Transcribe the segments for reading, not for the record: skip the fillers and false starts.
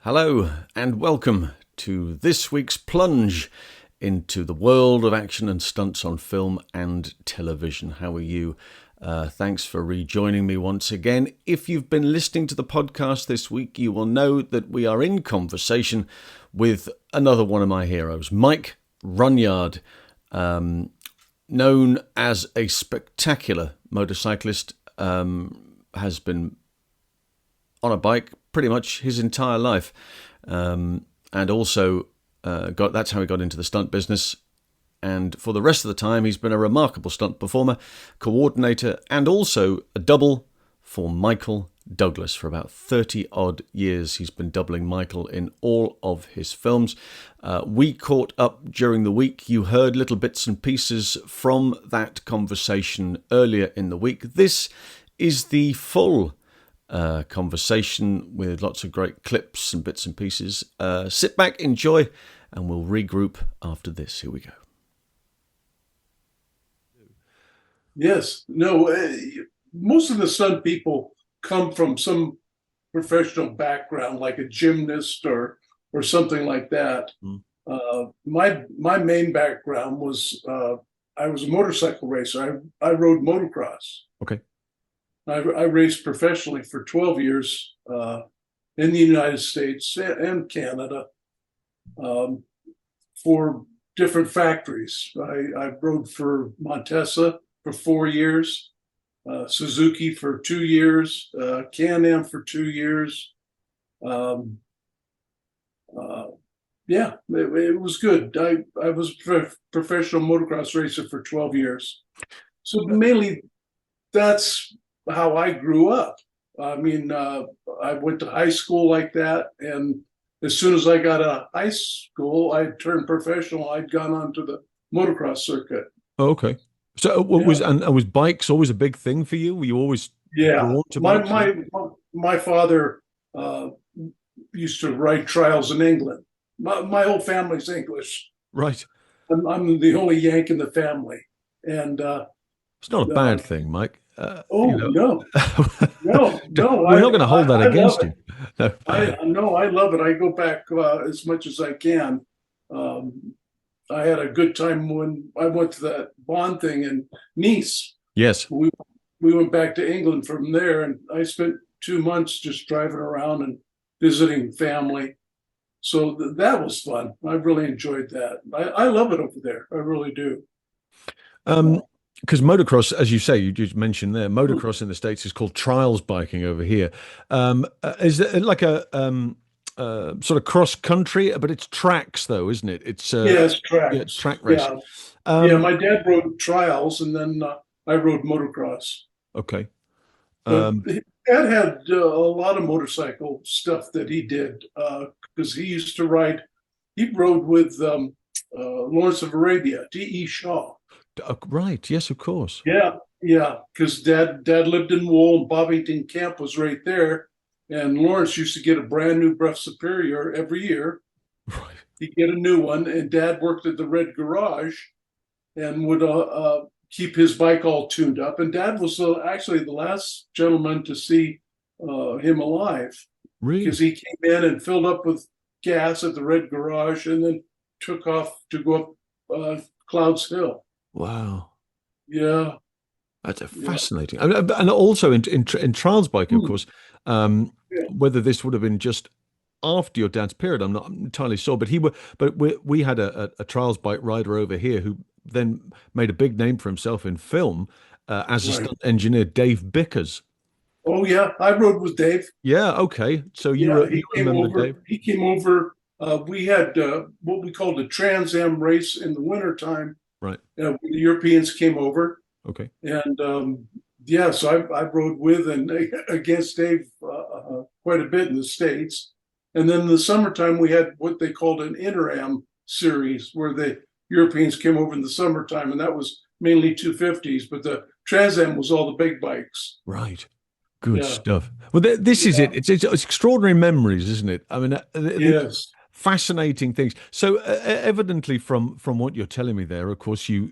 Hello and welcome to this week's plunge into the world of action and stunts on film and television. How are you? Thanks for rejoining me once again. If you've been listening to the podcast this week, you will know that we are in conversation with another one of my heroes, Mike Runyard, known as a spectacular motorcyclist, has been on a bike pretty much his entire life, and also that's how he got into the stunt business. And for the rest of the time, he's been a remarkable stunt performer, coordinator, and also a double for Michael Douglas. For about 30 odd years, he's been doubling Michael in all of his films. We caught up during the week. You heard little bits and pieces from that conversation earlier in the week. This is the full conversation with lots of great clips and bits and pieces. Sit back, enjoy, and we'll regroup after this. Here we go. Yes. No, most of the stunt people come from some professional background, like a gymnast or something like that. My main background was I was a motorcycle racer. I rode motocross. Okay. I raced professionally for 12 years in the United States and Canada for different factories. I rode for Montesa for 4 years, Suzuki for 2 years, Can-Am for 2 years. Yeah, it was good. I was a professional motocross racer for 12 years. So mainly that's how I grew up. I mean, I went to high school like that, and as soon as I got out of high school, I turned professional. I'd gone on to the motocross circuit. Oh, okay. So was bikes always a big thing for you? Were you always drawn to bikes? My father used to ride trials in England. My whole family's English. Right. I'm the only Yank in the family, and it's not a bad thing, Mike. No, no. no. We're not going to hold that against you. No. I love it. I go back as much as I can. I had a good time when I went to that Bond thing in Nice. Yes. We went back to England from there, and I spent 2 months just driving around and visiting family. So that was fun. I really enjoyed that. I love it over there. I really do. Because motocross, as you say, you just mentioned there, motocross in the States is called trials biking over here. Is it like a sort of cross country, but it's tracks though, isn't it? It's it's tracks. Yeah, it's track race. Yeah, my dad rode trials, and then I rode motocross. Okay. Dad had a lot of motorcycle stuff that he did because he used to ride. He rode with Lawrence of Arabia, D.E. Shaw. Right. Yes, of course. Yeah. Because Dad lived in Wool, and Bovington Camp was right there. And Lawrence used to get a brand new Breath Superior every year. Right. He'd get a new one, and Dad worked at the Red Garage and would keep his bike all tuned up. And Dad was actually the last gentleman to see him alive. Really? Because he came in and filled up with gas at the Red Garage and then took off to go up Clouds Hill. Wow. Yeah. That's a fascinating. And also in trials biking, of course, whether this would have been just after your dad's period, I'm not entirely sure. But we had a trials bike rider over here who then made a big name for himself in film as a stunt engineer, Dave Bickers. Oh yeah, I rode with Dave. Yeah, okay. So you remember Dave? He came over. We had what we called a Trans Am race in the wintertime. Right. The Europeans came over. Okay. And so I rode with and against Dave quite a bit in the States. And then in the summertime, we had what they called an Inter-Am series where the Europeans came over in the summertime, and that was mainly 250s, but the Trans Am was all the big bikes. Right. Good stuff. Well, this is it. It's extraordinary memories, isn't it? I mean, yes. Fascinating things. So evidently from what you're telling me there, of course, you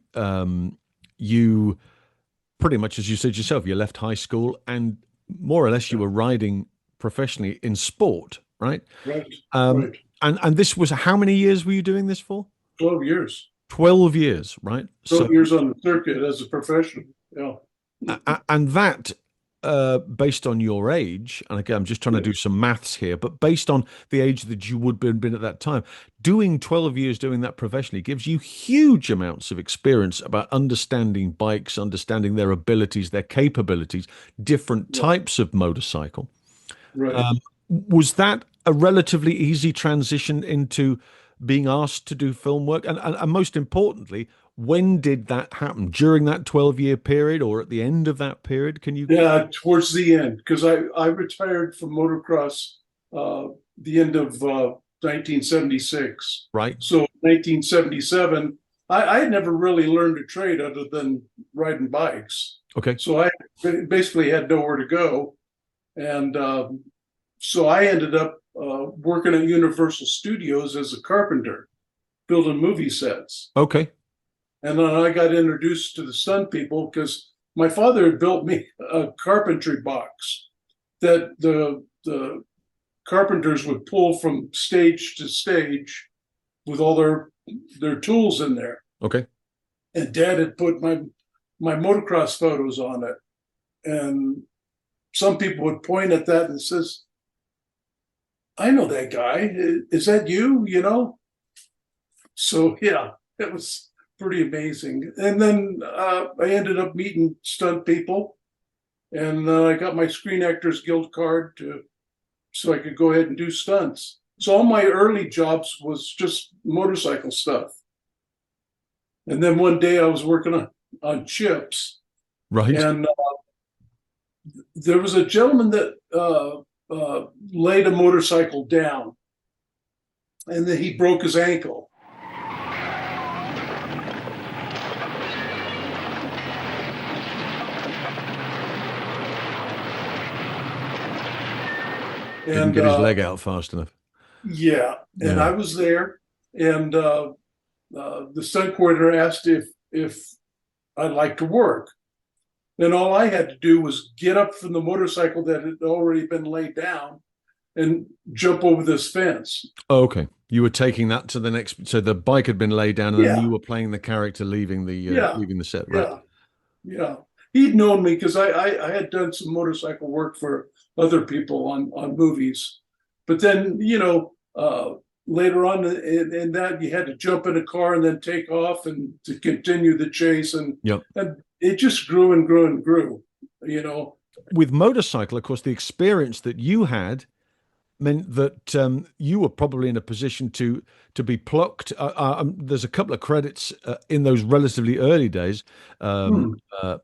pretty much, as you said yourself, you left high school and more or less you were riding professionally in sport right? Right. Um, Right. and this was, how many years were you doing this for? 12 years. 12 years, right? So 12 years on the circuit as a professional. Yeah. and that, based on your age, and again, I'm just trying to do some maths here, but based on the age that you would have been at that time, doing 12 years doing that professionally gives you huge amounts of experience about understanding bikes, understanding their abilities, their capabilities, different Yeah. types of motorcycle. Right. Um, was that a relatively easy transition into being asked to do film work? And most importantly, when did that happen? During that 12-year period or at the end of that period? Can you? Yeah, towards the end, because I retired from motocross the end of 1976. Right. So 1977, I had never really learned a trade other than riding bikes. Okay. So I basically had nowhere to go. And so I ended up working at Universal Studios as a carpenter, building movie sets. Okay. And then I got introduced to the stunt people because my father had built me a carpentry box that the carpenters would pull from stage to stage with all their tools in there. Okay. And Dad had put my motocross photos on it. And some people would point at that and says, I know that guy. Is that you? You know? So yeah, it was pretty amazing. And then I ended up meeting stunt people, and I got my Screen Actors Guild card so I could go ahead and do stunts. So all my early jobs was just motorcycle stuff. And then one day I was working on chips, Right. and there was a gentleman that laid a motorcycle down, and then he broke his ankle. Didn't get his leg out fast enough. Yeah, and Yeah. I was there, and the stunt coordinator asked if I'd like to work. Then all I had to do was get up from the motorcycle that had already been laid down and jump over this fence. Oh, okay. You were taking that to the next. So the bike had been laid down, and then Yeah, you were playing the character leaving the yeah, set. Right. yeah, yeah. He'd known me because I had done some motorcycle work for other people on movies, but then later on in that you had to jump in a car and then take off and to continue the chase, and Yep. it just grew and grew and grew. You know, With motorcycle, of course, the experience that you had meant that you were probably in a position to be plucked. There's a couple of credits in those relatively early days. hmm,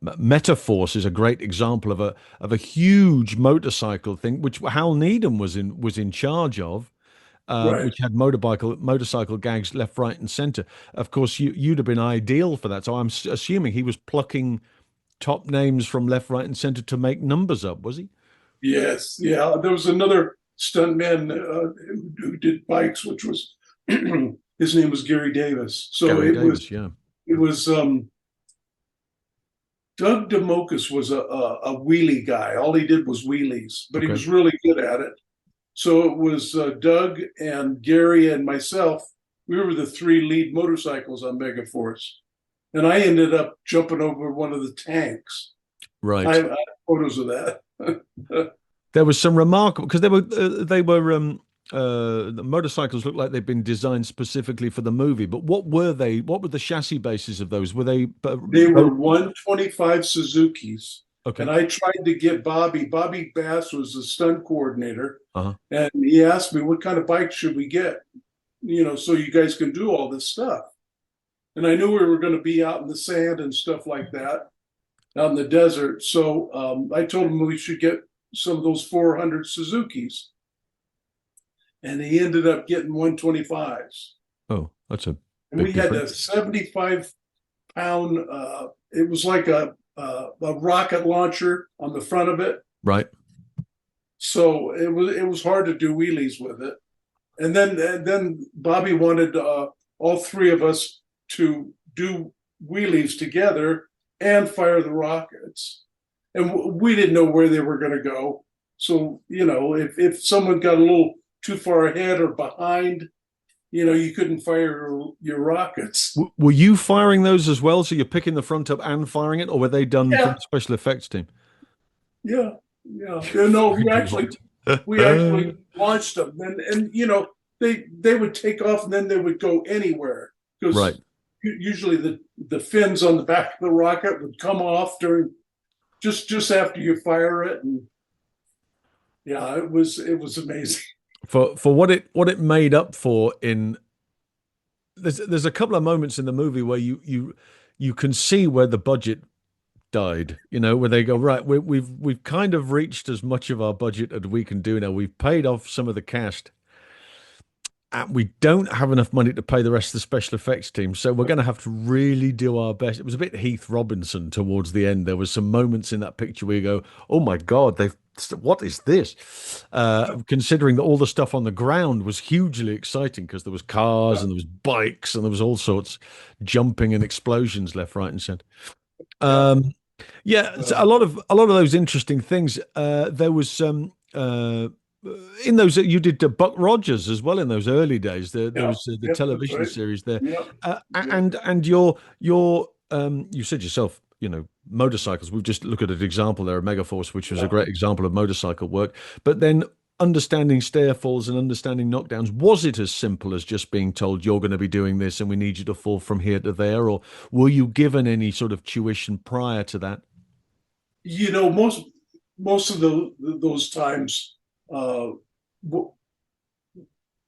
Metaforce is a great example of a huge motorcycle thing, which Hal Needham was in charge of. right. Which had motorcycle gags left, right, and center. Of course, you'd have been ideal for that. So I'm assuming he was plucking top names from left, right, and center to make numbers up. Was he? Yes, yeah. There was another stuntman who did bikes, which was his name was Gary Davis. So Gary Davis, yeah. it was Doug DeMocus was a wheelie guy. All he did was wheelies, but he Okay. was really good at it. So it was Doug and Gary and myself. We were the three lead motorcycles on Megaforce, and I ended up jumping over one of the tanks. Right. I have photos of that. There was some remarkable because the motorcycles looked like they'd been designed specifically for the movie. But what were they? What were the chassis bases of those? Were they? They were 125 Suzukis. Okay. And I tried to get Bobby. Bobby Bass was the stunt coordinator. Uh-huh. And he asked me, what kind of bike should we get? So you guys can do all this stuff. And I knew we were going to be out in the sand and stuff like that, out in the desert. So I told him we should get some of those 400 Suzukis. And he ended up getting 125s. Oh, that's a And big we had a difference. 75-pound, it was like a rocket launcher on the front of it. Right. So it was hard to do wheelies with it. And then Bobby wanted all three of us to do wheelies together and fire the rockets. And we didn't know where they were going to go. So, if someone got a little too far ahead or behind, you couldn't fire your rockets. Were you firing those as well? So you're picking the front up and firing it, or were they done from Yeah, the special effects team? yeah, yeah. No, Very we devout. actually launched them, and they would take off and then they would go anywhere Right. because usually the fins on the back of the rocket would come off during just after you fire it, and yeah, it was amazing. For what it made up for in there's a couple of moments in the movie where you can see where the budget died, where they go, right, we've kind of reached as much of our budget as we can do now. We've paid off some of the cast. And we don't have enough money to pay the rest of the special effects team, so we're going to have to really do our best. It was a bit Heath Robinson towards the end. There was some moments in that picture where you go, "Oh my God, what is this?" Considering that all the stuff on the ground was hugely exciting because there was cars and there was bikes and there was all sorts jumping and explosions left, right, and center. Yeah, Um, yeah, so a lot of those interesting things. There was in those you did Buck Rogers as well in those early days. There yeah, was the yeah. That's television right. series there, Yeah, yeah, and your you said yourself, motorcycles. We've just looked at an example there of Megaforce, which was a yeah. great example of motorcycle work. But then understanding stairfalls and understanding knockdowns, was it as simple as just being told you're going to be doing this and we need you to fall from here to there, or were you given any sort of tuition prior to that? Most of those times, uh,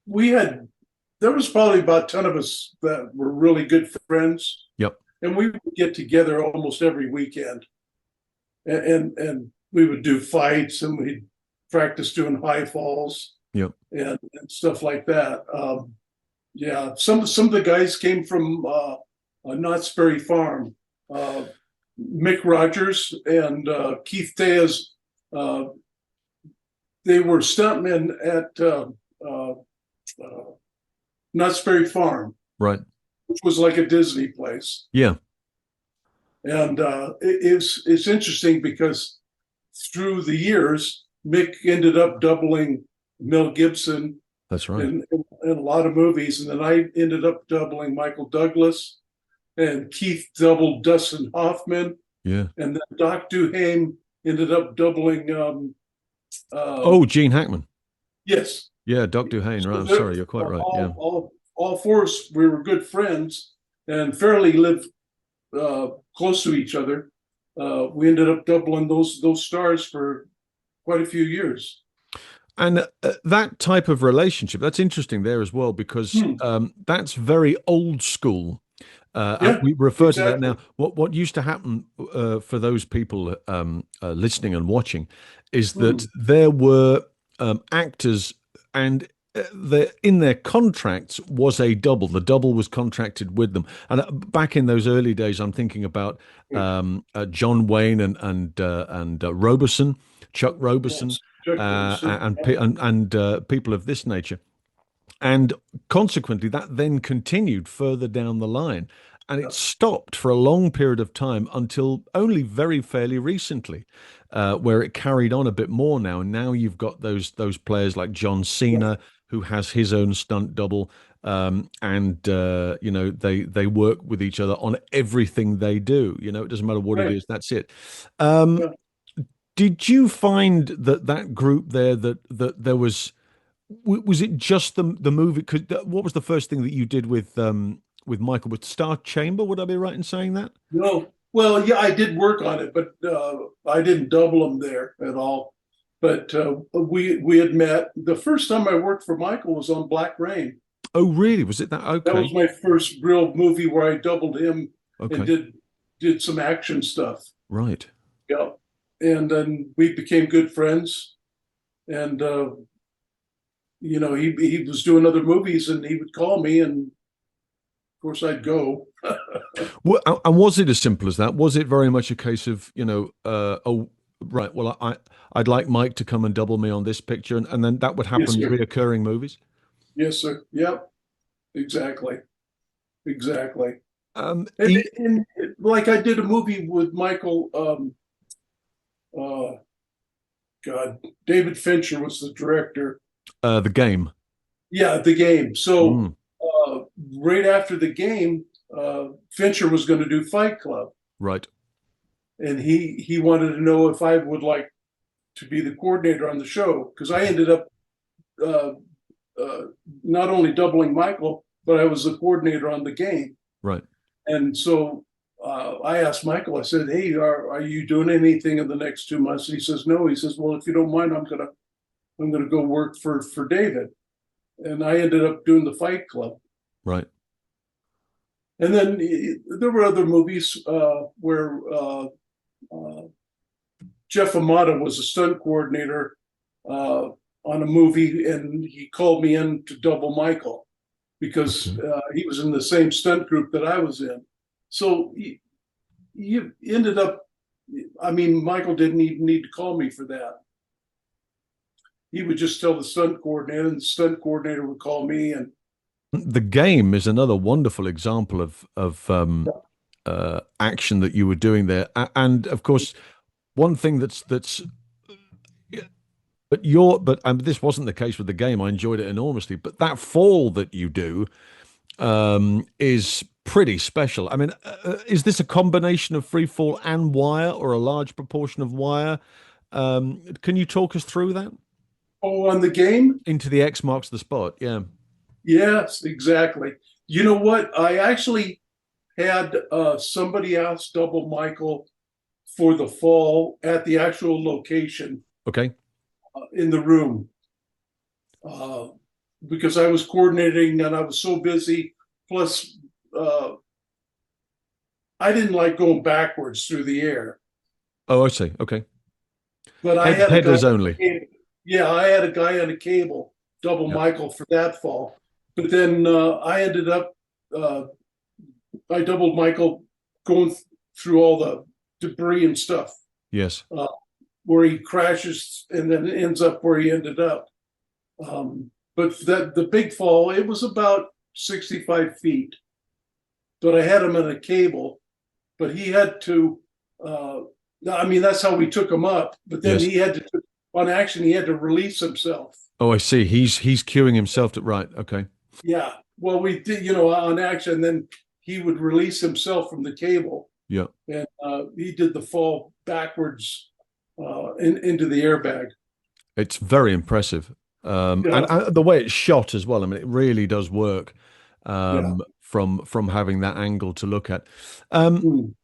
we had there was probably about 10 of us that were really good friends, Yep. and we would get together almost every weekend, and we would do fights, and we'd practice doing high falls Yep. and stuff like that. Yeah, some of the guys came from Knott's Berry Farm. Uh, Mick Rogers and Keith Tejas, uh, they were stuntmen at uh, Knott's Berry Farm, Right. which was like a Disney place. Yeah. And it's interesting because through the years, Mick ended up doubling Mel Gibson That's right. in a lot of movies, and then I ended up doubling Michael Douglas, and Keith doubled Dustin Hoffman, Yeah. and then Doc Duhame ended up doubling. Oh, Gene Hackman. Yes, Yeah, Doc Duhane. Right. so I'm sorry. You're quite right. Yeah. all four of us, we were good friends and fairly lived close to each other. We ended up doubling those stars for quite a few years. And that type of relationship, that's interesting there as well, because that's very old school. And Yeah, we refer to that exactly. now. What used to happen for those people listening and watching is that there were actors, and in their contracts was a double. The double was contracted with them. And back in those early days, I'm thinking about John Wayne and Robeson, Chuck Robeson, Yes, Chuck Wilson. and people of this nature. And consequently, that then continued further down the line. And it stopped for a long period of time until only very fairly recently, where it carried on a bit more now. And now you've got those players like John Cena, who has his own stunt double, and they work with each other on everything they do. It doesn't matter what it Right. is. That's it. Um, Yeah. did you find that group there that there was it just the movie? What was the first thing that you did with Michael, with Star Chamber? Would I be right in saying that? No, well, yeah, I did work on it, but I didn't double them there at all. But we had met. The first time I worked for Michael was on Black Rain. Oh, really? Was it that? That was Okay, my first real movie where I doubled him and okay, did some action stuff. right. Yeah, and then we became good friends. And he was doing other movies, and he would call me, and of course I'd go. Well, and was it as simple as that? Was it very much a case of oh, right, well, I'd like Mike to come and double me on this picture, and then that would Yes, happen sir. reoccurring movies? Yes, sir. Yep. Exactly. Exactly. Um, And, e- and like I did a movie with Michael. Uh, God, David Fincher was the director. The game. Yeah, the game. So Mm, uh, right after the game, Fincher was going to do Fight Club, right. and he wanted to know if I would like to be the coordinator on the show because I ended up uh, uh, not only doubling Michael, but I was the coordinator on the game. Right. And so I asked Michael, I said, "Hey, are you doing anything in the next 2 months?" And he says, "No." He says, "Well, if you don't mind, I'm gonna go work for David." And I ended up doing the Fight Club. Right. And then there were other movies where uh, Jeff Amata was a stunt coordinator on a movie, and he called me in to double Michael because Okay. he was in the same stunt group that I was in. So he ended up, I mean, Michael didn't even need to call me for that. He would just tell the stunt coordinator, and the stunt coordinator would call me. And The game is another wonderful example of action that you were doing there, and of course, one thing that's but this wasn't the case with the game. I enjoyed it enormously, but that fall that you do is pretty special. I mean, is this a combination of free fall and wire, or a large proportion of wire? Can you talk us through that oh, on the game, into the X marks the spot? Yeah. yes, exactly. You know what? I actually had somebody else double Michael for the fall at the actual location Okay. in the room uh, because I was coordinating and I was so busy. Plus, uh, I didn't like going backwards through the air, Oh, I see. Okay. but I had a guy. Headers only. Yeah, I had a guy on a cable, double Yeah. Michael for that fall. But then I ended up, uh, I doubled Michael going through all the debris and stuff Yes. uh, where he crashes and then ends up where he ended up. But that the big fall, it was about 65 feet. But I had him on a cable, but he had to. I mean, that's how we took him up. But then Yes. he had to, on action, he had to release himself. Oh, I see. He's queuing himself to right. Okay. Yeah. Well, we did, on action. Then he would release himself from the cable, Yeah. and he did the fall backwards into the airbag. It's very impressive. And, Yeah. and the way it's shot as well. I mean, it really does work Yeah. from having that angle to look at. Um, Mm.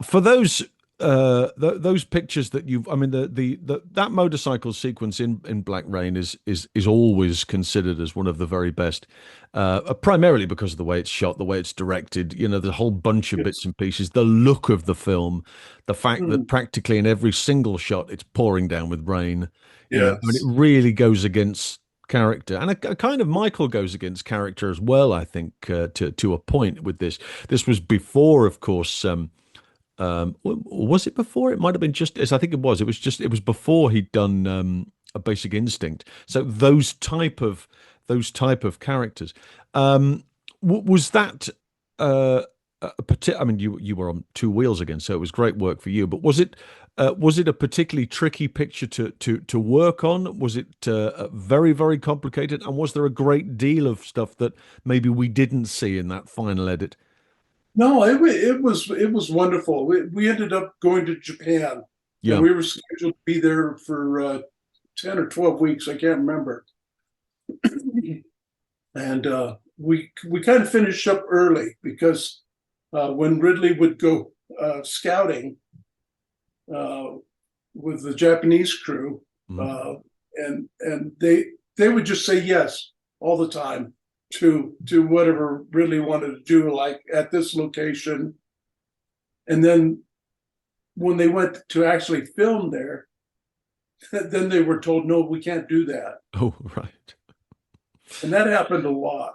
for those those pictures that you've, I mean, the that motorcycle sequence in Black Rain is always considered as one of the very best, primarily because of the way it's shot, the way it's directed. You know, the whole bunch of bits Yes. and pieces, the look of the film, the fact that Mm. practically in every single shot it's pouring down with rain. You know, I mean, it Yes. really goes against character, and a kind of Michael goes against character as well. I think to a point with this. This was before, of course. Was it before? It might have been just as I think it was. It was before he'd done a Basic Instinct. So those type of characters. Was that I mean, you were on two wheels again, so it was great work for you. But was it a particularly tricky picture to work on? Was it very very complicated? And was there a great deal of stuff that maybe we didn't see in that final edit? No, it was wonderful. We ended up going to Japan, and Yeah. we were scheduled to be there for 10 or 12 weeks. I can't remember. And we kind of finished up early because when Ridley would go scouting uh, with the Japanese crew, Mhm. uh, and they would just say yes all the time to whatever Ridley wanted to do, like at this location. And then when they went to actually film there, then they were told, no, we can't do that. Oh, right. And that happened a lot.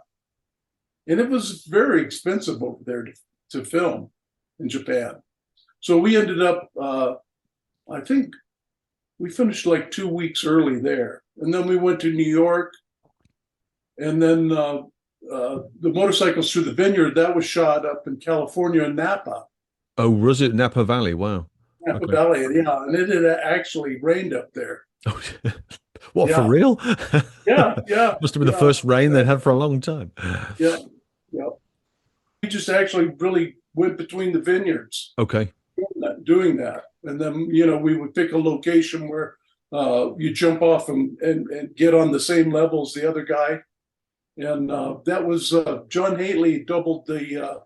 And it was very expensive over there to film in Japan. So we ended up, I think we finished like 2 weeks early there. And then we went to New York. And then the Motorcycles Through the Vineyard, that was shot up in California in Oh, was it Napa Valley? Wow. Napa Okay. Valley. Yeah. And it had actually rained up there. Oh, What, for Yeah, real? yeah, yeah, Must have been the yeah, first rain they'd had for a long time. yeah, yeah. We just actually really went between the vineyards Okay, doing that. And then, we would pick a location where you jump off and get on the same level as the other guy. And that was John Haley doubled the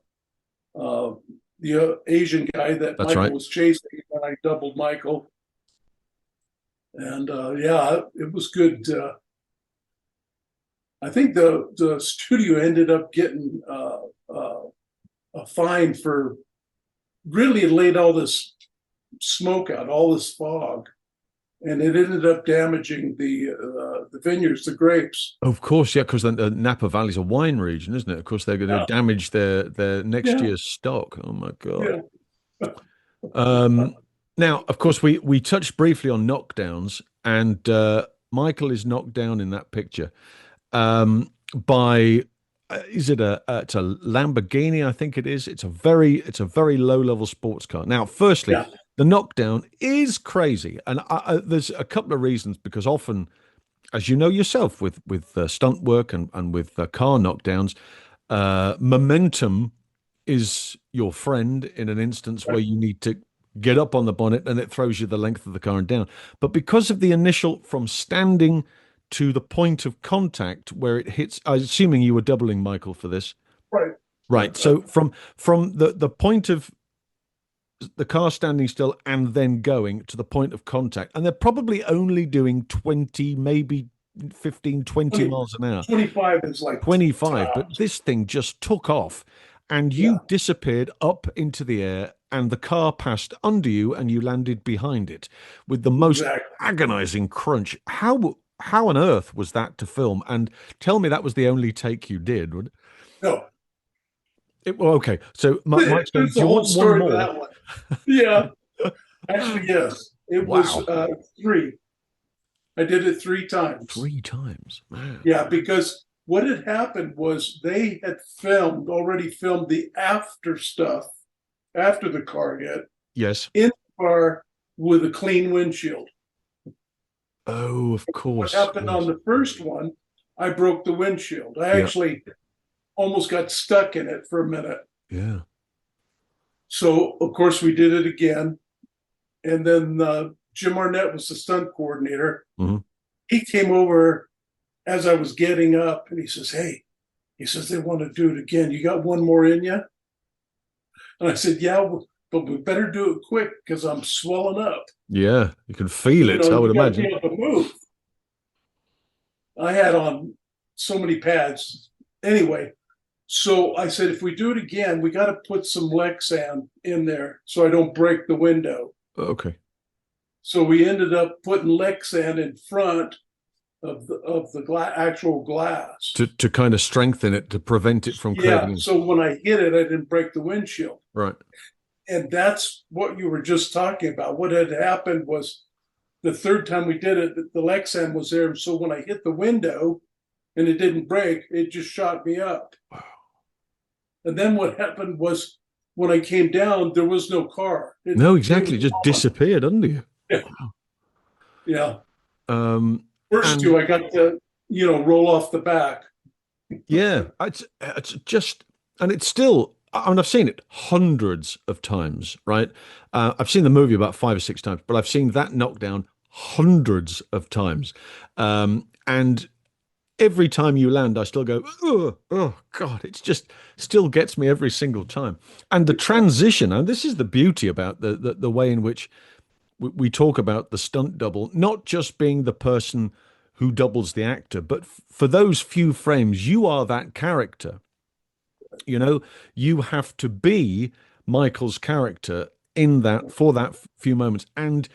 Asian guy that that's Michael right. was chasing, and I doubled Michael. And yeah, it was good. I think the studio ended up getting a fine for really laid all this smoke out, all this fog, and it ended up damaging the vineyards, the grapes. Of course, yeah, because the Napa Valley's a wine region, isn't it? Of course, they're going to Yeah, damage their next yeah, year's stock. Oh my God. yeah, Um, Now, of course, we touched briefly on knockdowns, and Michael is knocked down in that picture by is it it's a Lamborghini? I think it is. It's a very low level sports car. Now, firstly, yeah. the knockdown is crazy, and there's a couple of reasons because often, as you know yourself, with stunt work and with car knockdowns, momentum is your friend in an instance where Right. you need to get up on the bonnet and it throws you the length of the car and down. But because of the initial from standing to the point of contact where it hits, I'm assuming you were doubling Michael for this. Right. Right. So from the point of the car standing still and then going to the point of contact, and they're probably only doing 20, maybe 15, 20 20, miles an hour. 25 is like 25, but tops. this thing just took off and Yeah, you disappeared up into the air and the car passed under you and you landed behind it with the most exactly. agonizing crunch. How on earth was that to film? And tell me that was the only take you did. No, Well, okay. So Mike's going, there's do a you whole want one story to more? that one. Yeah, actually, yes. It was Wow. three. I did it three times. 3 times. Man. Yeah, because what had happened was they had already filmed the after stuff after the car hit Yes. in the car with a clean windshield. Oh, of What course. happened on Yes. the first one, I broke the windshield. I Yeah. actually almost got stuck in it for a minute. Yeah. So, of course, we did it again. And then Jim Arnett was the stunt coordinator. Mhm. He came over as I was getting up and he says, "Hey," he says, "they want to do it again. You got one more in you?" And I said, "Yeah, but we better do it quick because I'm swelling up. Yeah. You can feel it, I would You got to be imagine. able to move." I had on so many pads. Anyway, so I said, if we do it again, we got to put some Lexan in there so I don't break the window. Okay. So we ended up putting Lexan in front of the actual glass. To kind of strengthen it to prevent it from Yeah. caving in. So when I hit it, I didn't break the windshield. Right. And that's what you were just talking about. What had happened was the third time we did it, the Lexan was there. So when I hit the window and it didn't break, it just shot me up. Wow. And then what happened was when I came down, there was no car. No, It exactly. was Just gone. disappeared under you. Yeah. Um, First and two, I got to, roll off the back. yeah, it's just, and it's still. I mean, I've seen it hundreds of times, right? I've seen the movie about 5 or 6 times, but I've seen that knockdown hundreds of times. And every time you land, I still go, oh God, it's just still gets me every single time. And the transition, and this is the beauty about the way in which we talk about the stunt double, not just being the person who doubles the actor, but for those few frames, you are that character. You know, you have to be Michael's character in that for that few moments. And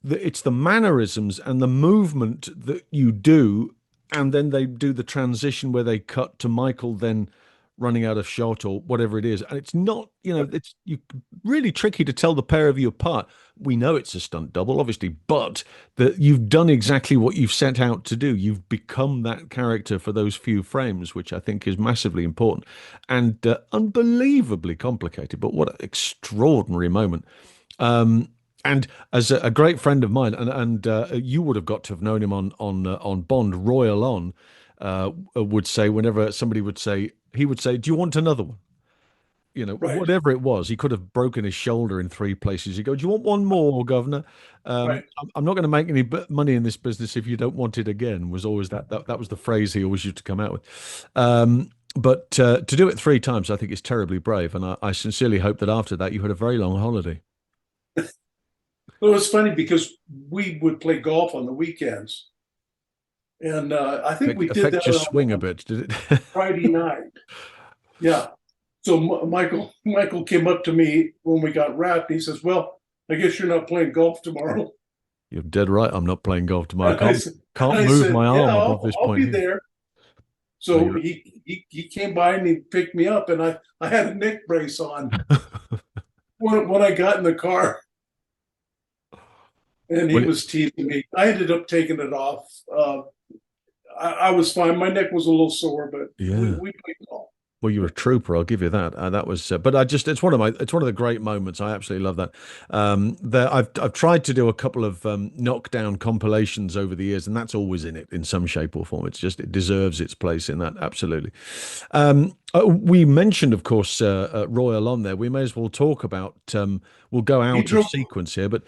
it's the mannerisms and the movement that you do, and then they do the transition where they cut to Michael then running out of shot or whatever it is, and it's not, it's really tricky to tell the pair of you apart. We know it's a stunt double, obviously, but that you've done exactly what you've set out to do. You've become that character for those few frames, which I think is massively important and unbelievably complicated. But what an extraordinary moment! And as a great friend of mine, and you would have got to have known him on Bond. Roy Alon would say whenever somebody would say, he would say, "Do you want another one?" You know, Right, whatever it was, he could have broken his shoulder in three places. You go, "Do you want one more, Governor?" right. I'm not going to make any money in this business if you don't want it again. Was always that was the phrase he always used to come out with. But to do it three times, I think is terribly brave, and I sincerely hope that after that you had a very long holiday. Well, it was funny because we would play golf on the weekends, and I think we did Affect that your on, swing a on bit, did it? Friday night. Yeah. So Michael came up to me when we got wrapped. He says, "Well, I guess you're not playing golf tomorrow." You're dead right. I'm not playing golf tomorrow. And Can't I move said, my "Yeah, arm above this I'll point be here. there." No, So he came by and he picked me up, and I had a neck brace on when I got in the car, and he well, was teasing me. I ended up taking it off. I was fine. My neck was a little sore, but yeah. we played golf. Well, you're a trooper. I'll give you that. That was, but I just, it's one of the great moments. I absolutely love that. I've tried to do a couple of knockdown compilations over the years, and that's always in it in some shape or form. It's just, it deserves its place in that. Absolutely. We mentioned, of course, Royal on there. We may as well talk about. We'll go He out of drove. sequence here, but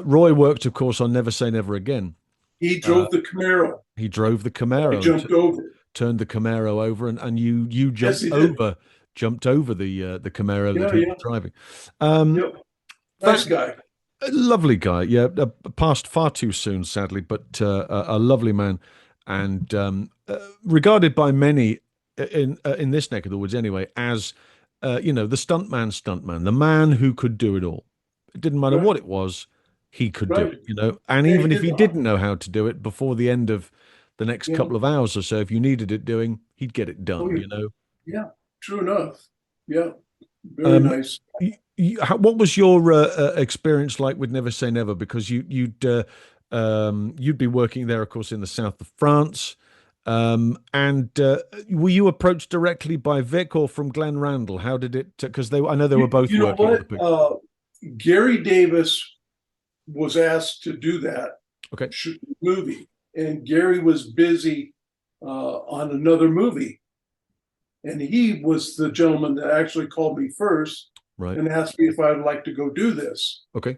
Roy worked, of course, on Never Say Never Again. He Uh, drove the Camaro. he drove the I Camaro, jumped over. turned the Camaro over, and you Yes, he did. jumped over the Camaro that Yeah, he was yeah. driving. Um, Yep. Nice that guy. a lovely guy, yeah, passed far too soon, sadly, but a lovely man, and regarded by many in this neck of the woods anyway as the stuntman, the man who could do it all. It didn't matter Right, what it was, he could do right. it. And And he even if did he the didn't know how to do it before the end of the next yeah. couple of hours or so, if you needed it doing, he'd get it Oh, done. yeah. True enough. Yeah. Very Um, nice. what was your experience like with Never Say Never? Because you'd be working there, of course, in the south of France. And were you approached directly by Vic or from Glenn Randall? How did it? Because I know they were both You know working on the what? picture. Gary Davis was asked to do that Okay, movie, and Gary was busy on another movie. And he was the gentleman that actually called me first right. and asked me if I'd like to go do this. Okay,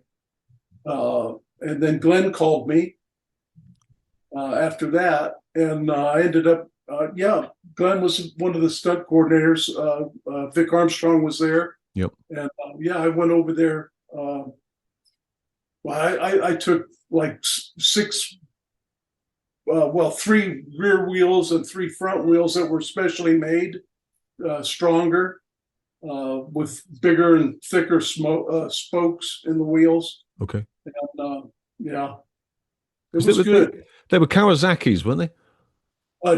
And then Glenn called me after that, and I ended up, yeah, Glenn was one of the stunt coordinators. Vic Armstrong was there, yep. and yeah, I went over there. Well, I took like six, well, three rear wheels and three front wheels that were specially made, stronger, with bigger and thicker spokes in the wheels. Okay. And yeah, it 'Cause was good. they were Kawasaki's, weren't they?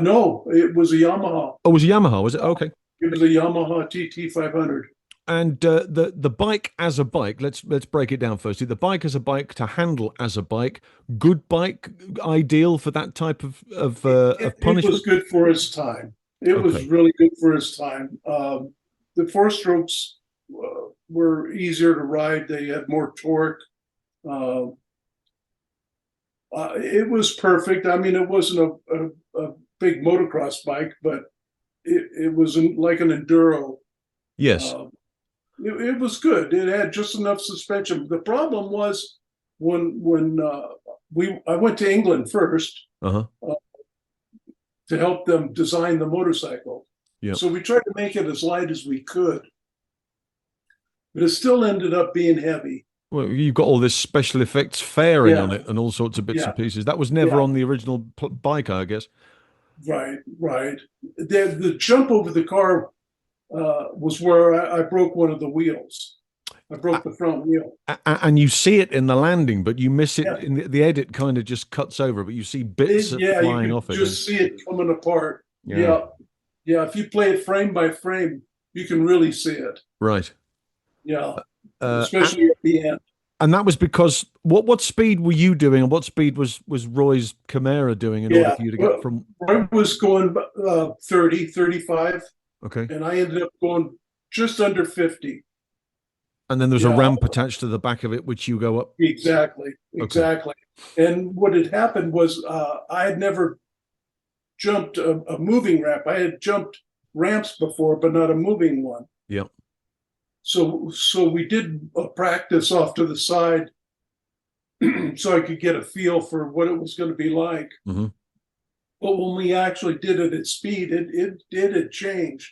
No, it was a Yamaha. Oh, it was a Yamaha, was it? Okay. It was a Yamaha TT 500. And the bike as a bike, let's break it down firstly. The bike as a bike to handle as a bike, good bike, ideal for that type of It was punishment. good for its time. It was Okay. really good for its time. The four strokes were easier to ride. They had more torque. Uh, it was perfect. I mean, it wasn't a big motocross bike, but it was like an enduro. Yes. Uh, it was good. It had just enough suspension. The problem was when I went to England first Uh-huh. to help them design the motorcycle. Yep. So we tried to make it as light as we could, but it still ended up being heavy. Well, you've got all this special effects fairing on Yeah, it and all sorts of bits yeah, and pieces. That was never yeah. on the original bike, I guess. Right, right. The jump over the car was where I broke one of the wheels. I broke the front wheel. And you see it in the landing, but you miss it Yeah, in the edit. Kind of just cuts over, but you see bits yeah. You flying could off it. just see it coming apart. Yeah, Yeah, yeah. If you play it frame by frame, you can really see it. right. Yeah, Uh, a- especially at the end. and that was because what speed were you doing, and what speed was Roy's Chimera doing in order Yeah, for you to get well, from? I was going 30, 35, Okay, and I ended up going just under 50. And then there's a Yeah, ramp attached to the back of it, which you go up. exactly, Okay. exactly. And what had happened was I had never jumped a moving ramp. I had jumped ramps before, but not a moving one. Yeah. So we did a practice off to the side so I could get a feel for what it was going to be like. Hmm. But when we actually did it at speed, it had changed.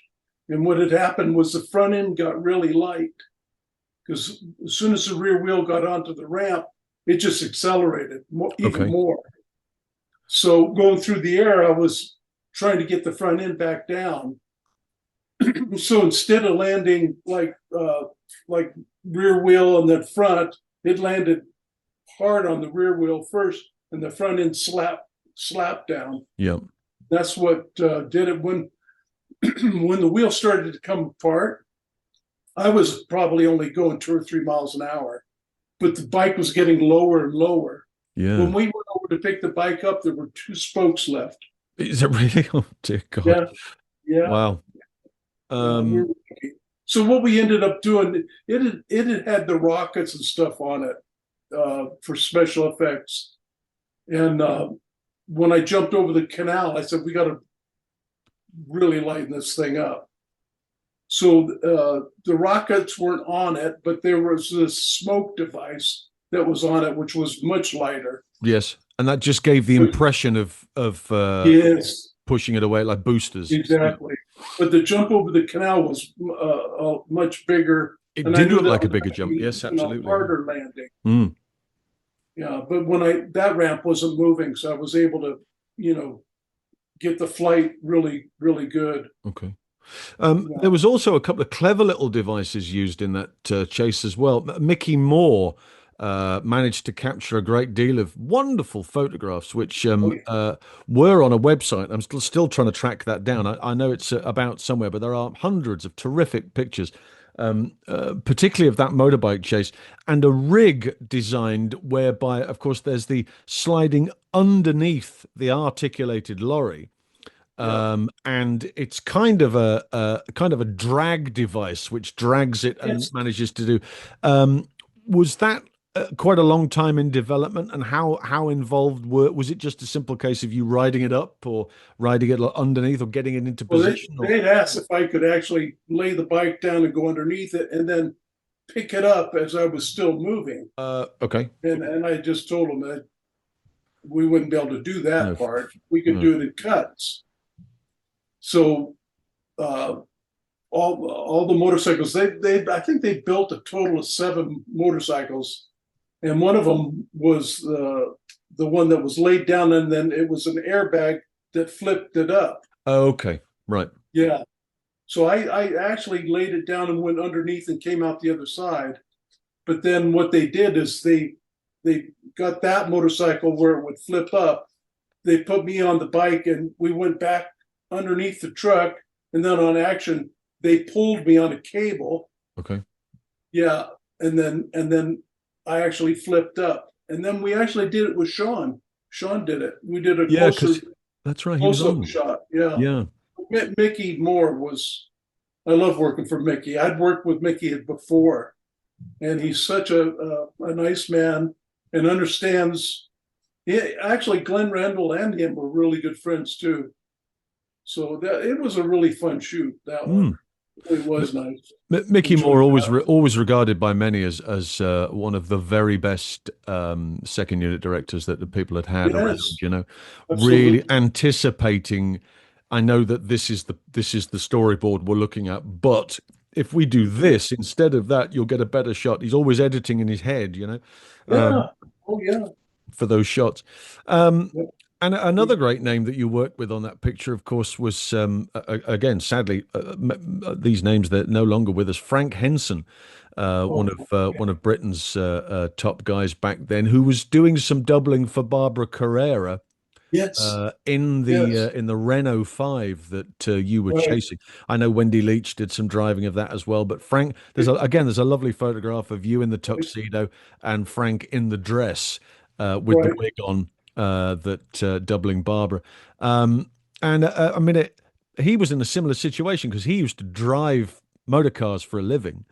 And what had happened was the front end got really light because as soon as the rear wheel got onto the ramp, it just accelerated even Okay. more. So going through the air, I was trying to get the front end back down. So instead of landing like rear wheel and then front, it landed hard on the rear wheel first, and the front end slapped down. Yeah. That's what did it. When when the wheel started to come apart, I was probably only going 2 or 3 miles an hour, but the bike was getting lower and lower. When Yeah. we went over to pick the bike up, there were two spokes left. Is it really? Oh dear God. Yeah, yeah, Wow. yeah. We were lucky. So what we ended up doing, it had the rockets and stuff on it for special effects. And when I jumped over the canal, I said, we got to really lighten this thing up. So the rockets weren't on it, but there was this smoke device that was on it, which was much lighter. Yes. And that just gave the impression of Yes, pushing it away like boosters. Yeah. exactly. But the jump over the canal was much bigger, It and I did knew look that like a was bigger going to jump. be, Yes, absolutely. harder landing. Mm. Yeah, but when that ramp wasn't moving, so I was able to, get the flight really, really good. Okay. Yeah. There was also a couple of clever little devices used in that chase as well. Mickey Moore managed to capture a great deal of wonderful photographs, which were on a website. I'm still trying to track that down. I know it's about somewhere, but there are hundreds of terrific pictures, particularly of that motorbike chase, and a rig designed whereby, of course, there's the sliding underneath the articulated lorry, Yeah. and it's kind of a drag device which drags it and Yes. manages to do. Was that quite a long time in development, and how involved was it? Just a simple case of you riding it up, or riding it underneath, or getting it into Well, position, or they'd asked if I could actually lay the bike down and go underneath it and then pick it up as I was still moving. okay, And I just told them that we wouldn't be able to do no, that part. We could no, do it in cuts. So uh, all the motorcycles they I think they built a total of 7 motorcycles, and one of them was the one that was laid down, and then it was an airbag that flipped it up. okay, right, Yeah. So I actually laid it down and went underneath and came out the other side. But then what they did is they got that motorcycle where it would flip up. They put me on the bike and we went back underneath the truck. And then on action, they pulled me on a cable. okay, Yeah. And then I actually flipped up. And then we actually did it with Sean. Sean did it. We did a yeah, because that's right, he was close on up them. shot. Yeah. Yeah, Mickey Moore was, I love working for Mickey. I'd worked with Mickey before, and he's such a nice man and understands. Actually, Glenn Randall and him were really good friends too. So that it was a really fun shoot. That one mm. it was nice. Mickey Enjoyed Moore always that. always regarded by many as one of the very best second unit directors that the people had around. Yes, You know, really absolutely. anticipating. I know that this is the storyboard we're looking at, but if we do this instead of that, you'll get a better shot. He's always editing in his head, Yeah. Oh yeah. for those shots. Um, Yeah. and another great name that you worked with on that picture, of course, was again, sadly, these names they're no longer with us. Frank Henson, one Oh, of one of Britain's top guys back then, who was doing some doubling for Barbara Carrera yes. Yes. in the Renault 5 that you were Right. chasing. I know Wendy Leach did some driving of that as well. But Frank, there's a lovely photograph of you in the tuxedo and Frank in the dress with the Right. wig on that doubling Barbara. And I mean, he was in a similar situation because he used to drive motor cars for a living.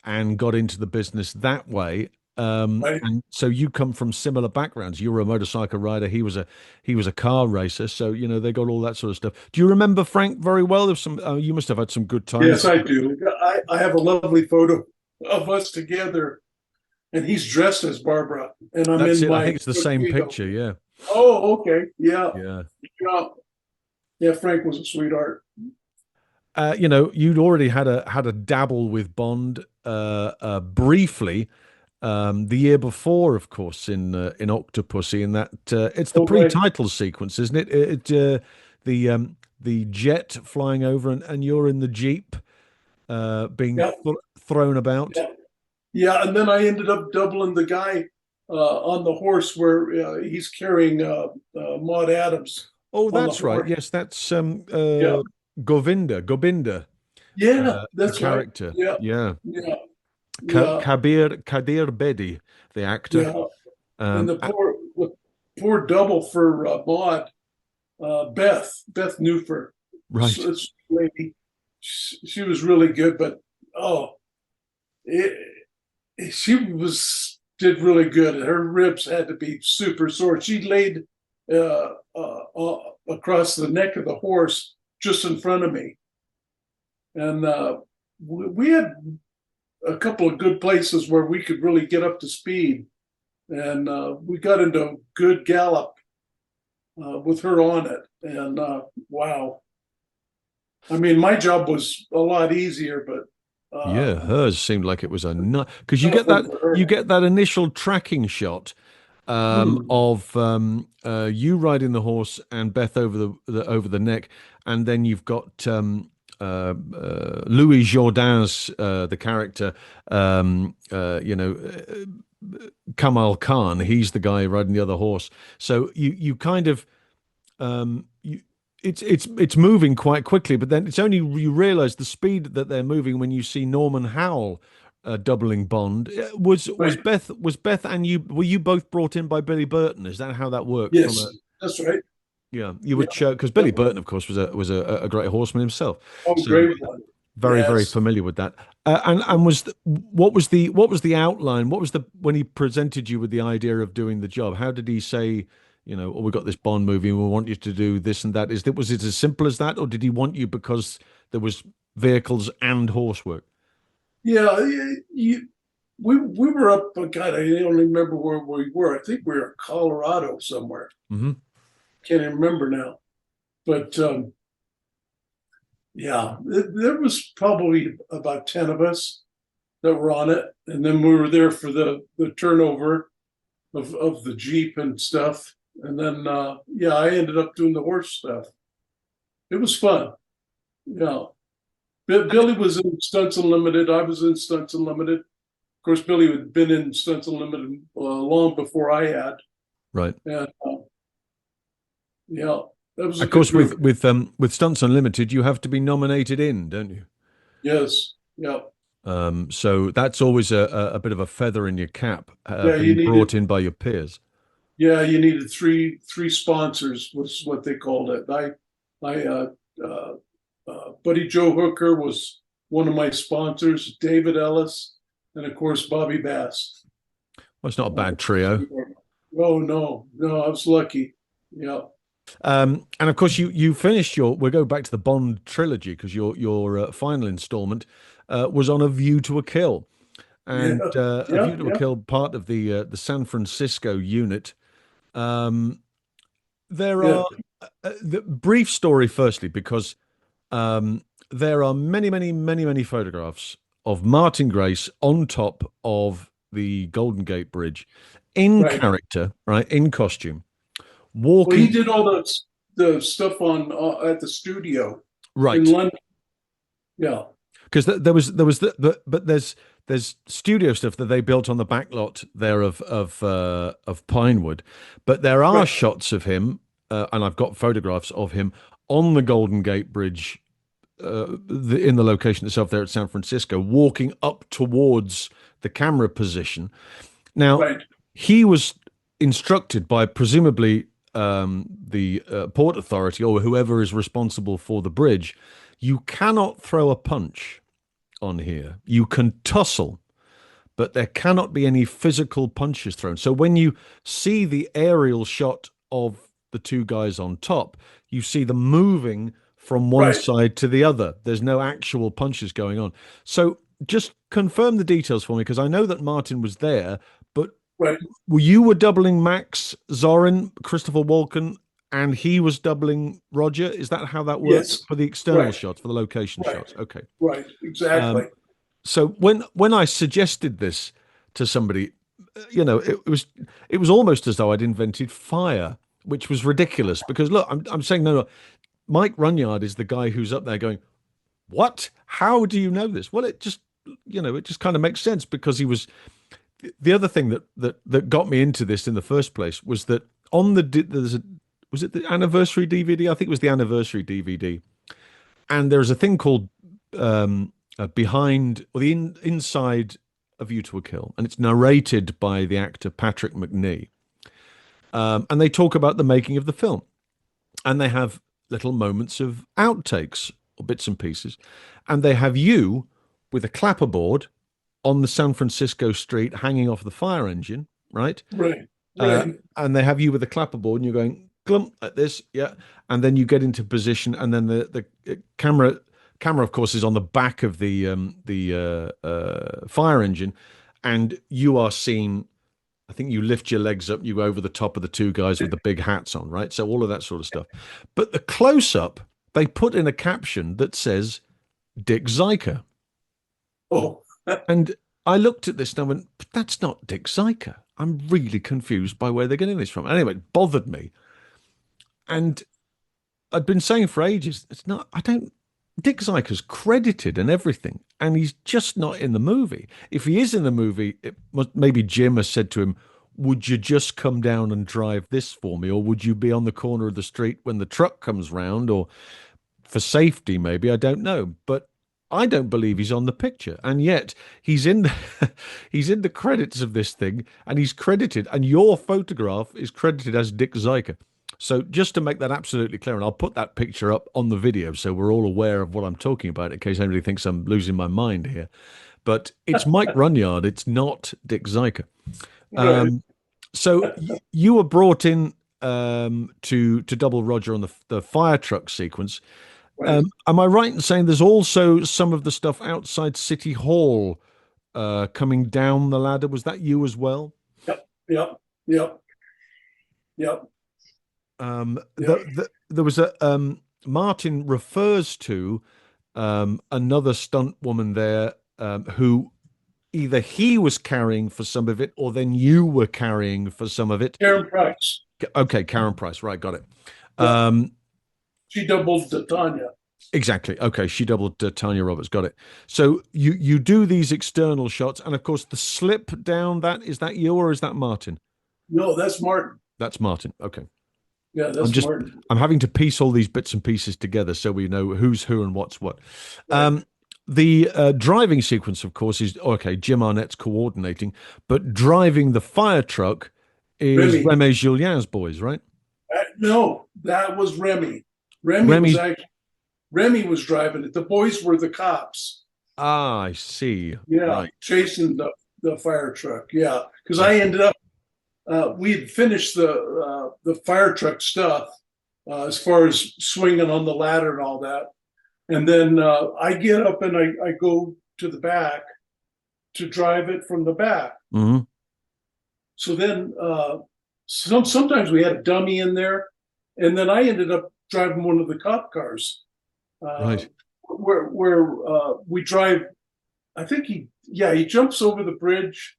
and got into the business that way. Right. And so you come from similar backgrounds. You were a motorcycle rider. He was a car racer. So they got all that sort of stuff. Do you remember Frank very well? There's some. You must have had some good times Yes, I together. do. I have a lovely photo of us together, and he's dressed as Barbara, and I'm That's in it. I my think it's the same tuxedo. picture. Yeah. Oh, okay. Yeah. Yeah. Yeah. Yeah. Frank was a sweetheart. You'd already had a dabble with Bond briefly the year before, of course, in Octopussy, and that it's the Okay. pre-title sequence, isn't it? The jet flying over, and you're in the jeep being Yeah. thrown about. Yeah. Yeah. And then I ended up doubling the guy on the horse where he's carrying Maud Adams Oh, on the that's right. horse. Yes, that's Yeah. Gobinda, Yeah. the That's right. character. Yeah. Yeah, Yeah. Yeah. Kadir Bedi, the actor. Yeah. And Um, the poor double for Maud, Beth Newford, right. lady. She was really good, but oh, it, she was did really good. Her ribs had to be super sore. She laid across the neck of the horse just in front of me, and we had a couple of good places where we could really get up to speed, and we got into a good gallop with her on it, and wow. I mean, my job was a lot easier, but Yeah, hers seemed like it was a nut because you get tougher that for her. you get that initial tracking shot Hmm. of you riding the horse and Beth over the neck, and then you've got Louis Jourdain's the character, Kamal Khan. He's the guy riding the other horse. So you kind of you it's moving quite quickly, but then it's only you realize the speed that they're moving when you see Norman Howell doubling Bond. Right. Was Beth and you were you both brought in by Billy Burton? Is that how that worked from Yes, a that's right. yeah, you Yeah. would show because Yeah. Billy Burton, of course, was a great horseman himself. Oh, So great one. very Yes. familiar with that. And what was the outline? What was the when he presented you with the idea of doing the job? How did he say, oh, we got this Bond movie and we want you to do this and that? Was it as simple as that, or did he want you because there was vehicles and horsework? Yeah. We were up. God, I don't remember where we were. I think we were in Colorado somewhere. Hmm. Can't even remember now. But yeah, there was probably about 10 of us that were on it, and then we were there for the turnover of the Jeep and stuff. And then yeah, I ended up doing the horse stuff. It was fun. Yeah. Billy was in Stunts Unlimited. I was in Stunts Unlimited. Of course, Billy had been in Stunts Unlimited long before I had. Right. And yeah, that was a Of good course, group. with Stunts Unlimited, you have to be nominated in, don't you? Yes. Yeah. So that's always a bit of a feather in your cap, Yeah. being brought in by your peers. You needed three sponsors was what they called it. I Buddy Joe Hooker was one of my sponsors, David Ellis, and of course Bobby Bass. Well, it's not a Uh, bad trio. oh no, no, I was lucky. Yeah, And of course, you finished your. We'll go back to the Bond trilogy because your final installment was on A View to a Kill, yeah, and A yeah, View to a yeah. Kill, part of the San Francisco unit. Um, there Yeah. are the brief story firstly because there are many photographs of Martin Grace on top of the Golden Gate Bridge, in Right. character, right, in costume, Well, he walking did all the stuff on at the studio in right. London. Yeah, Because there was but there's studio stuff that they built on the back lot there of Pinewood, but there are right, shots of him, and I've got photographs of him on the Golden Gate Bridge, in the location itself there at San Francisco, walking up towards the camera position. Now, right, he was instructed by presumably the port authority or whoever is responsible for the bridge. You cannot throw a punch on here. You can tussle, but there cannot be any physical punches thrown. So when you see the aerial shot of the two guys on top, you see them moving from one Right. side to the other. There's no actual punches going on. So just confirm the details for me, because I know that Martin was there, but Right. you were doubling Max Zorin, Christopher Walken, and he was doubling Roger. Is that how that worked Yes. for the external Right. shots, for the location Right. shots? Okay. Right. Exactly. So when I suggested this to somebody, it was almost as though I'd invented fire, which was ridiculous. Because look, I'm saying no. Mike Runyard is the guy who's up there going, "What? How do you know this?" Well, it just kind of makes sense, because he was. The other thing that got me into this in the first place was that on was it the anniversary DVD? I think it was the anniversary DVD, and there's a thing called behind, or inside of You to a Kill, and it's narrated by the actor Patrick McNee, and they talk about the making of the film, and they have little moments of outtakes or bits and pieces, and they have you with a clapperboard on the San Francisco street hanging off the fire engine, right? Right. Right. And they have you with a clapperboard, and you're going glump like this, yeah, and then you get into position, and then the camera, of course, is on the back of the fire engine, and you are seen. I think you lift your legs up, you go over the top of the two guys with the big hats on, right? So all of that sort of stuff. But the close up, they put in a caption that says Dick Zyker. Oh. And I looked at this and I went, but that's not Dick Zyker. I'm really confused by where they're getting this from. Anyway, it bothered me. And I'd been saying for ages, it's not, I don't, Dick Zyker's credited and everything, and he's just not in the movie. If he is in the movie, maybe Jim has said to him, would you just come down and drive this for me? Or would you be on the corner of the street when the truck comes round? Or for safety, maybe, I don't know. But I don't believe he's on the picture, and yet he's in he's in the credits of this thing, and he's credited, and your photograph is credited as Dick Zyker. So just to make that absolutely clear, and I'll put that picture up on the video so we're all aware of what I'm talking about in case anybody thinks I'm losing my mind here. But it's Mike Runyard, it's not Dick Zyker. Right. So you were brought in to double Roger on the fire truck sequence. Right. Am I right in saying there's also some of the stuff outside City Hall coming down the ladder? Was that you as well? Yep. Yep. Yep. Yep. Yep. There was a Martin refers to another stunt woman there who either he was carrying for some of it, or then you were carrying for some of it. Karen Price. Okay, Karen Price, right, got it. Yep. She doubled the Tanya. Exactly. Okay, she doubled Tanya Roberts. Got it. So you do these external shots, and of course the slip down. That is that you, or is that Martin? No, that's Martin. That's Martin. Okay. Yeah, that's Martin. I'm having to piece all these bits and pieces together so we know who's who and what's what. Right. The driving sequence, of course, is okay. Jim Arnett's coordinating, but driving the fire truck is Remy. Remy Julien's boys, right? No, that was Remy. Remy. Remy was driving it. The boys were the cops. Ah, I see. Yeah, Right. chasing the fire truck. Yeah, because I ended up. We had finished the fire truck stuff as far as swinging on the ladder and all that, and then I get up and I go to the back to drive it from the back. Mm-hmm. So then sometimes we had a dummy in there, and then I ended up driving one of the cop cars. Right. Where we drive. I think he jumps over the bridge.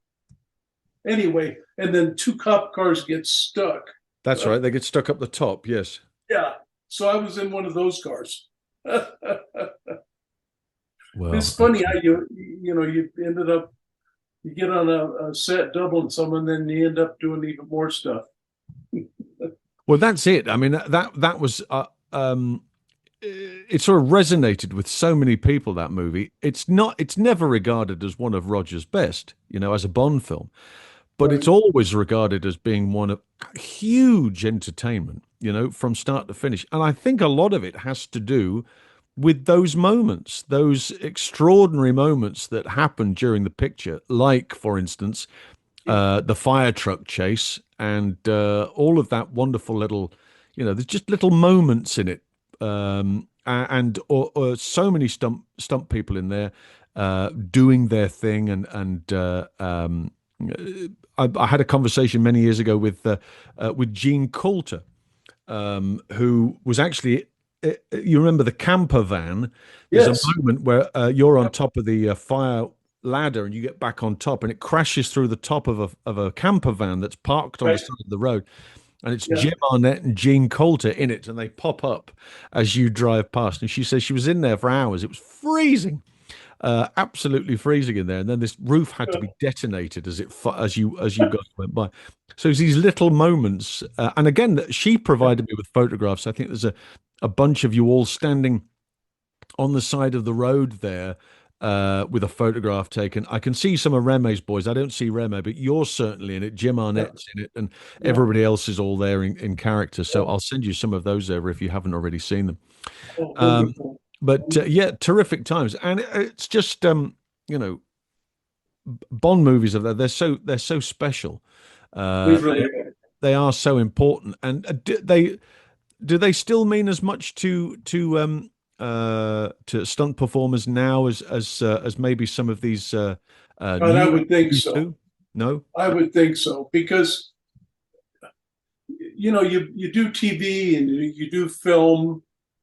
Anyway, and then two cop cars get stuck. That's right. They get stuck up the top. Yes. Yeah. So I was in one of those cars. Well, it's funny how you ended up, you get on a set doubling someone, then you end up doing even more stuff. well, that's it. I mean, that was it sort of resonated with so many people, that movie. It's never regarded as one of Roger's best, as a Bond film, but Right. it's always regarded as being one of huge entertainment, from start to finish. And I think a lot of it has to do with those moments, those extraordinary moments that happened during the picture, like, for instance, the fire truck chase and all of that wonderful little, there's just little moments in it. And or so many stump people in there doing their thing. I had a conversation many years ago with Gene Coulter, who was actually, you remember the camper van? There's a Yes. moment where you're on Yep. top of the fire ladder and you get back on top and it crashes through the top of a camper van that's parked on the Right. side of the road. And it's Yeah. Jim Arnett and Gene Coulter in it, and they pop up as you drive past. And she says she was in there for hours. It was freezing, absolutely freezing in there. And then this roof had to Yeah. be detonated as you guys went by. So it's these little moments, and again, she provided me with photographs. I think there's a bunch of you all standing on the side of the road there. With a photograph taken, I can see some of Reme's boys. I don't see Reme, but you're certainly in it. Jim Yeah. Arnett's in it, and Yeah. everybody else is all there in character. So Yeah. I'll send you some of those over if you haven't already seen them. Oh, Um, wonderful. but yeah, terrific times, and it's just you know Bond movies they're so special. They Uh, really they are. they are so important, and do they still mean as much to stunt performers now as maybe some of these And I new would think movies so. do? No, I would think so because you do TV and you do film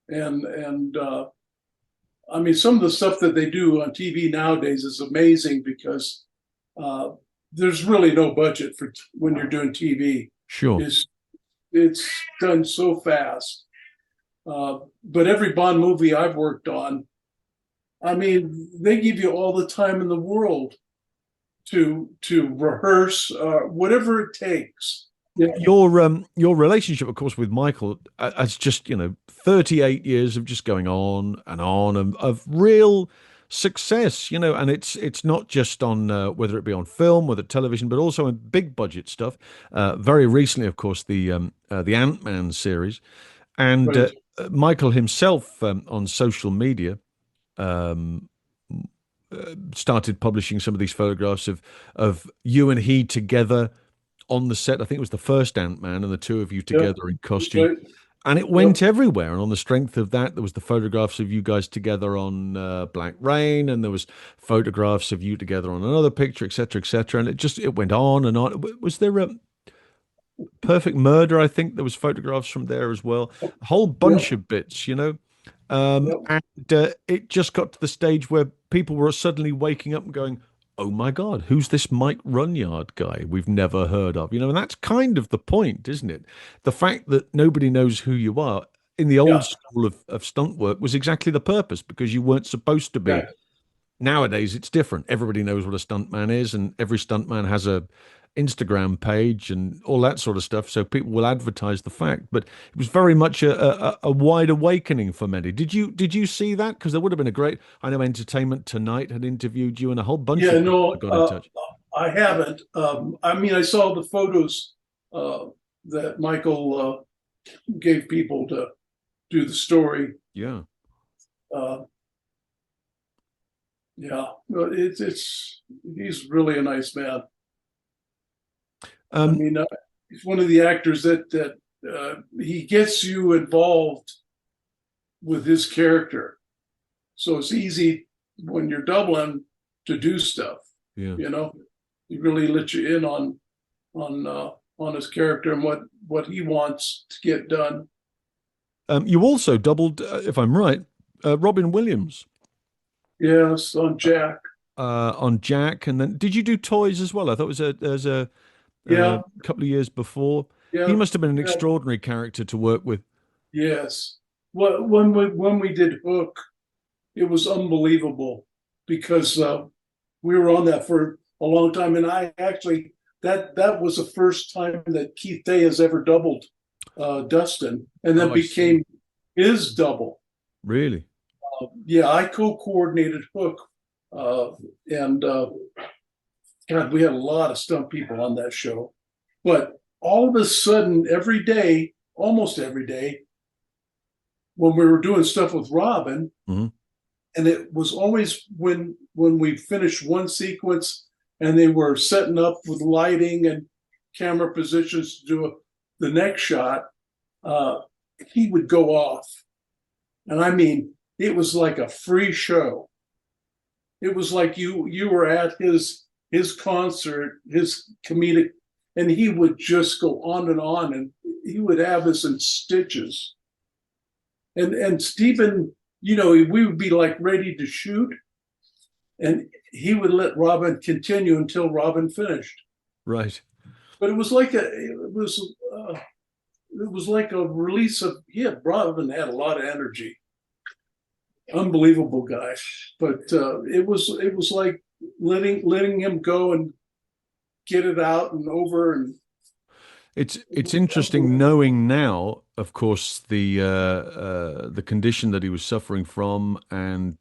and I mean some of the stuff that they do on TV nowadays is amazing because uh, there's really no budget for when you're doing TV. sure. It's it's done so fast. But every Bond movie I've worked on, I mean, they give you all the time in the world to rehearse, whatever it takes. Yeah. Your relationship, of course, with Michael, has just 38 years of just going on of real success, and it's not just on whether it be on film, whether television, but also in big budget stuff. Very recently, of course, the Ant-Man series, and Right. Michael himself on social media um, started publishing some of these photographs of you and he together on the set. I think it was the first Ant-Man and the two of you Yep. together in costume. Right. And it Yep. went everywhere. And on the strength of that, there was the photographs of you guys together on Black Rain, and there was photographs of you together on another picture, etc., etc. And it went on and on. Was there a Perfect Murder? I think there was photographs from there as well. A whole Yep. bunch of bits. Yep. And it just got to the stage where people were suddenly waking up and going, "Oh my God, who's this Mike Runyard guy we've never heard of?" And that's kind of the point, isn't it? The fact that nobody knows who you are in the old Yeah. school of stunt work was exactly the purpose, because you weren't supposed to be. Yeah. Nowadays, it's different. Everybody knows what a stuntman is, and every stuntman has a Instagram page and all that sort of stuff. So people will advertise the fact. But it was very much a wide awakening for many. Did you see that? Because there would have been a great. I know Entertainment Tonight had interviewed you, and a whole bunch Yeah. of people No, that got in touch. I haven't. I mean, I saw the photos uh, that Michael gave people to do the story. Yeah. Uh, yeah, well, it's he's really a nice man. I Um, mean, he's one of the actors that he gets you involved with his character, so it's easy when you're doubling to do stuff. yeah. You know, he really lets you in on his character and what he wants to get done. You also doubled, if I'm right, Robin Williams Yes, on Jack. on Jack, and then did you do Toys as well? I thought it was there's a Yeah, couple of years before. He yeah, must have been an yeah. extraordinary character to work with. Yes. Well, when we did Hook, it was unbelievable because we were on that for a long time, and I actually that was the first time that Keith Day has ever doubled Dustin, and then Oh, I see. became his double. Really? Yeah, I co-coordinated Hook, and God, we had a lot of stunt people on that show. But all of a sudden, every day, almost every day, when we were doing stuff with Robin, Mm-hmm. and it was always when we finished one sequence and they were setting up with lighting and camera positions to do the next shot, he would go off. And I mean, it was like a free show. It was like you were at his concert, his comedic, and he would just go on, and he would have us in stitches. And Stephen, we would be like ready to shoot, and he would let Robin continue until Robin finished. Right. But it was like it was like a release of, yeah, Robin had a lot of energy. Unbelievable guy. But it was like letting him go and get it out and over. And It's interesting knowing now, of course, the condition that he was suffering from, and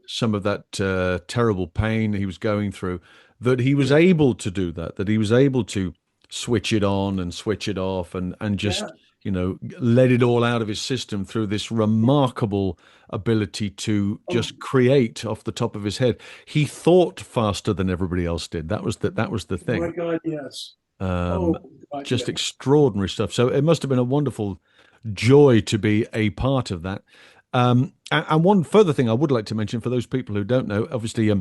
some of that terrible pain he was going through, that he was able to do that, that he was able to switch it on and switch it off, and just let it all out of his system through this remarkable ability to just create off the top of his head. He thought faster than everybody else did. That was the oh thing. my God, yes. Just extraordinary stuff. So it must have been a wonderful joy to be a part of that. And one further thing I would like to mention for those people who don't know, obviously,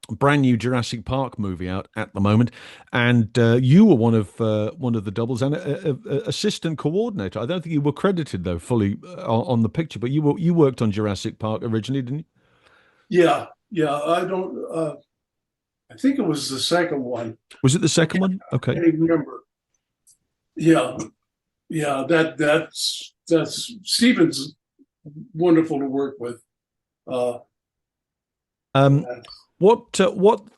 brand new Jurassic Park movie out at the moment, and you were one of the doubles and a assistant coordinator. I don't think you were credited though fully on the picture, but you worked on Jurassic Park originally, didn't you? Yeah. I don't. I think it was the second one. Was it the second one? Okay. I can't even remember. Yeah. That's Stephen's wonderful to work with. What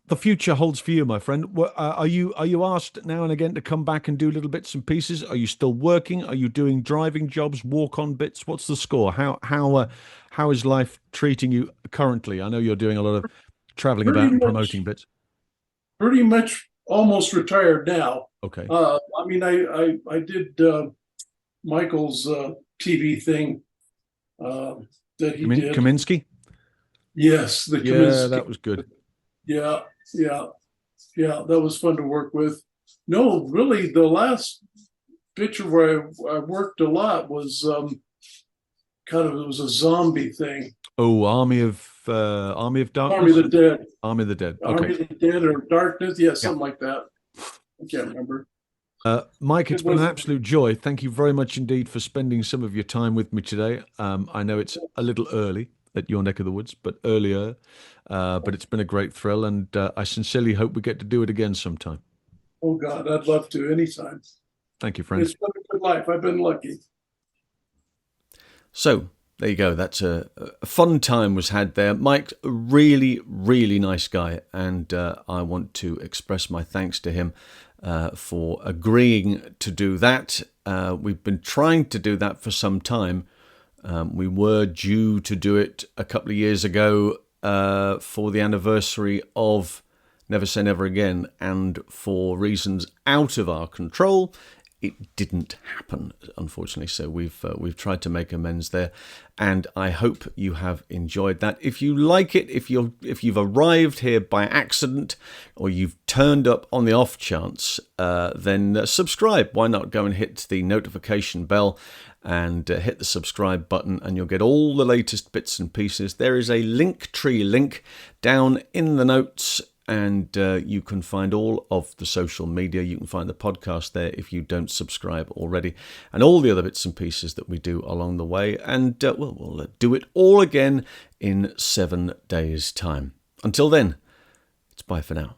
the future holds for you, my friend? Are you asked now and again to come back and do little bits and pieces? Are you still working? Are you doing driving jobs, walk-on bits? What's the score? How is life treating you currently? I know you're doing a lot of traveling about and promoting bits. Pretty much almost retired now. Okay. I mean, I did Michael's TV thing that he did. Kaminsky? Yes, the Yeah, Kaminsky. that was good. Yeah, that was fun to work with. No, really, the last picture where I worked a lot was it was a zombie thing. Oh, Army of Darkness? Army of the Dead. Army of the Dead. Okay. Army of the Dead or Darkness. Yeah, something like that. I can't remember. Mike, it's been an absolute joy. Thank you very much indeed for spending some of your time with me today. I know it's a little early at your neck of the woods, but earlier. But it's been a great thrill, and I sincerely hope we get to do it again sometime. Oh, God, I'd love to anytime. Thank you, friend. It's been a good life. I've been lucky. So there you go. That's a fun time was had there. Mike's a really, really nice guy, and I want to express my thanks to him for agreeing to do that. We've been trying to do that for some time. We were due to do it a couple of years ago for the anniversary of Never Say Never Again, and for reasons out of our control, it didn't happen, unfortunately. So we've tried to make amends there, and I hope you have enjoyed that. If you like it, if you've arrived here by accident, or you've turned up on the off chance, then subscribe. Why not go and hit the notification bell and hit the subscribe button, and you'll get all the latest bits and pieces. There is a Linktree link down in the notes, and you can find all of the social media. You can find the podcast there if you don't subscribe already, and all the other bits and pieces that we do along the way. And we'll do it all again in 7 days' time. Until then, it's bye for now.